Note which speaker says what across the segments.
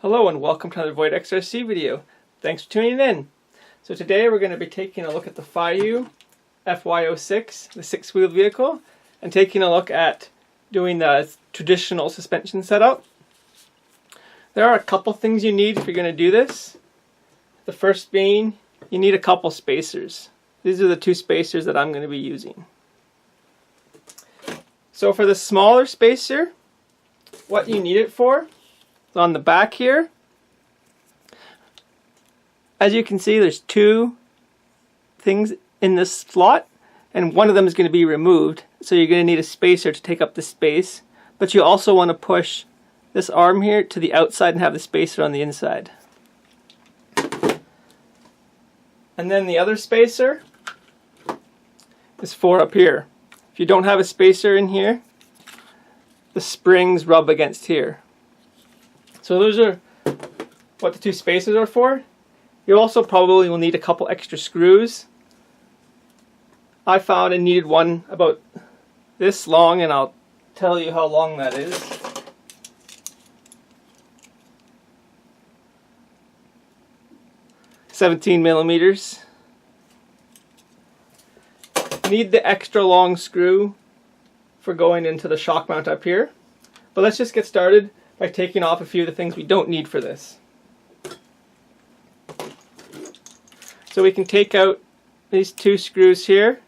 Speaker 1: Hello and welcome to another Void XRC video. Thanks for tuning in. So today we're going to be taking a look at the Feiyue FY06, the six-wheeled vehicle, and taking a look at doing the traditional suspension setup. There are a couple things you need if you're going to do this. The first being, you need a couple spacers. These are the two spacers that I'm going to be using. So for the smaller spacer, what you need it for, on the back here, as you can see, there's two things in this slot, and one of them is going to be removed, so you're going to need a spacer to take up the space, but you also want to push this arm here to the outside and have the spacer on the inside. And then the other spacer is for up here. If you don't have a spacer in here, the springs rub against here. So those are what the two spacers are for. You also probably will need a couple extra screws. I found I needed one about this long, and I'll tell you how long that is. $17 millimeters. You need the extra long screw for going into the shock mount up here. But let's just get started by taking off a few of the things we don't need for this. So we can take out these two screws here,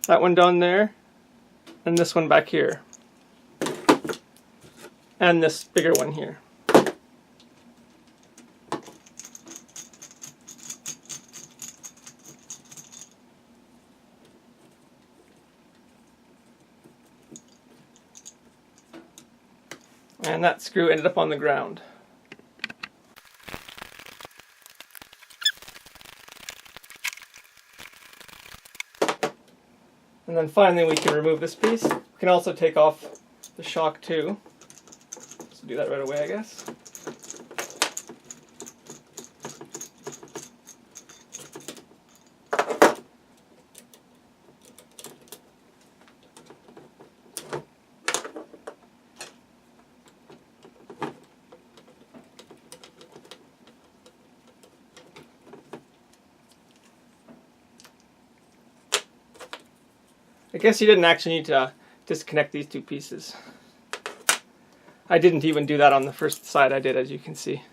Speaker 1: that one down there, and this one back here, and this bigger one here. And that screw ended up on the ground. And then finally we can remove this piece. We can also take off the shock too. So do that right away, I guess. I guess you didn't actually need to disconnect these two pieces. I didn't even do that on the first side I did, as you can see.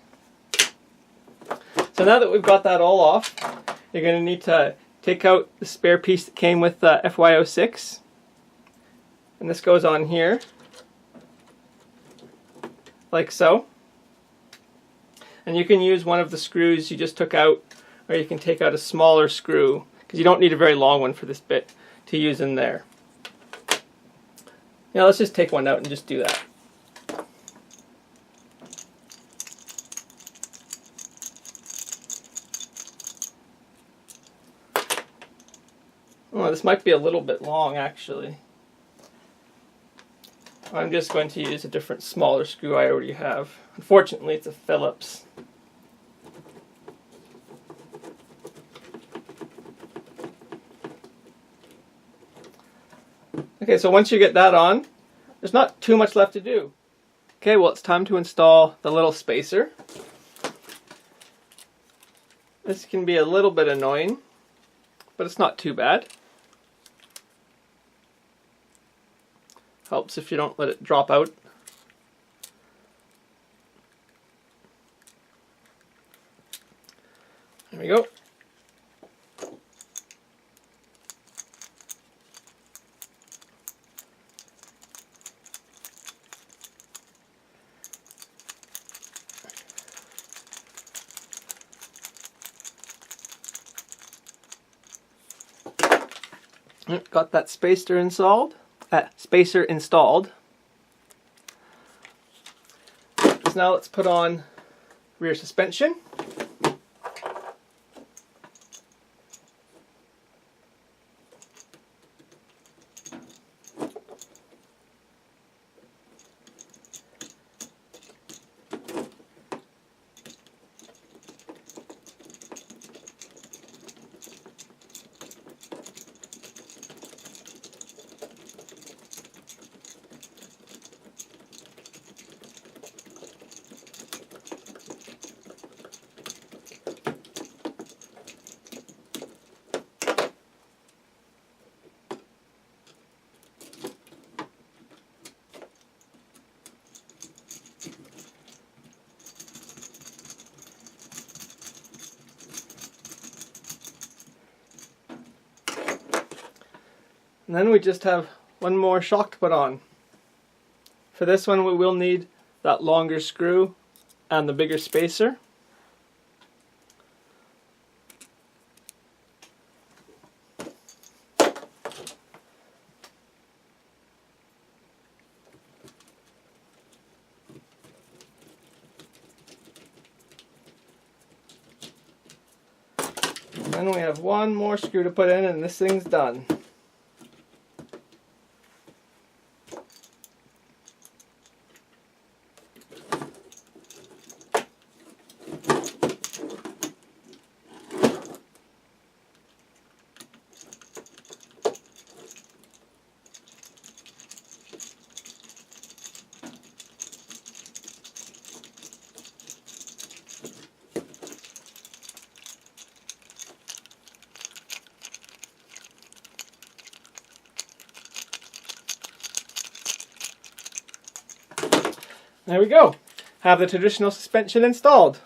Speaker 1: So now that we've got that all off, you're going to need to take out the spare piece that came with the FY06. And this goes on here, like so. And you can use one of the screws you just took out, or you can take out a smaller screw, because you don't need a very long one for this bit to use in there. Now let's just take one out and just do that. Oh, this might be a little bit long actually. I'm just going to use a different smaller screw I already have. Unfortunately, it's a Phillips. Okay, so once you get that on, there's not too much left to do. Okay, well it's time to install the little spacer. This can be a little bit annoying, but it's not too bad. Helps if you don't let it drop out. There we go. Got that spacer installed. So now let's put on rear suspension. And then we just have one more shock to put on. For this one we will need that longer screw and the bigger spacer. Then we have one more screw to put in and this thing's done. There we go. Have the traditional suspension installed.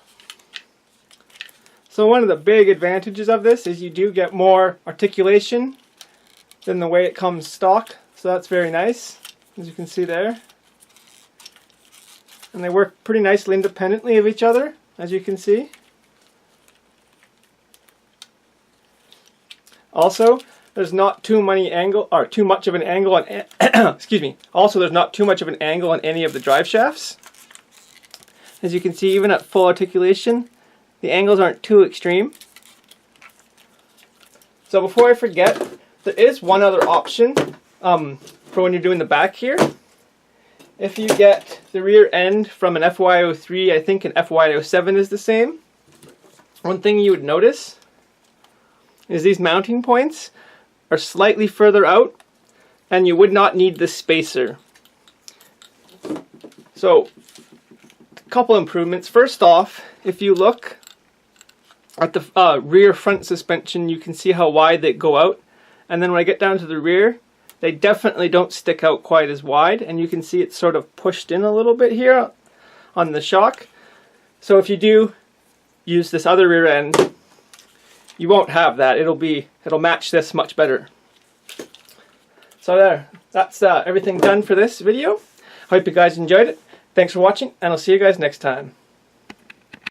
Speaker 1: So one of the big advantages of this is you do get more articulation than the way it comes stock. So that's very nice, as you can see there. And they work pretty nicely independently of each other, as you can see. Also, there's not too much of an angle on excuse me. Also, there's not too much of an angle on any of the drive shafts. As you can see, even at full articulation, the angles aren't too extreme. So before I forget, there is one other option for when you're doing the back here. If you get the rear end from an FY03, I think an FY07 is the same. One thing you would notice is these mounting points are slightly further out, and you would not need the spacer. So, a couple improvements. First off, if you look at the rear front suspension, you can see how wide they go out, and then when I get down to the rear, they definitely don't stick out quite as wide, and you can see it's sort of pushed in a little bit here on the shock. So if you do use this other rear end, you won't have that. It'll match this much better. So there, that's everything done for this video. Hope you guys enjoyed it. Thanks for watching, and I'll see you guys next time.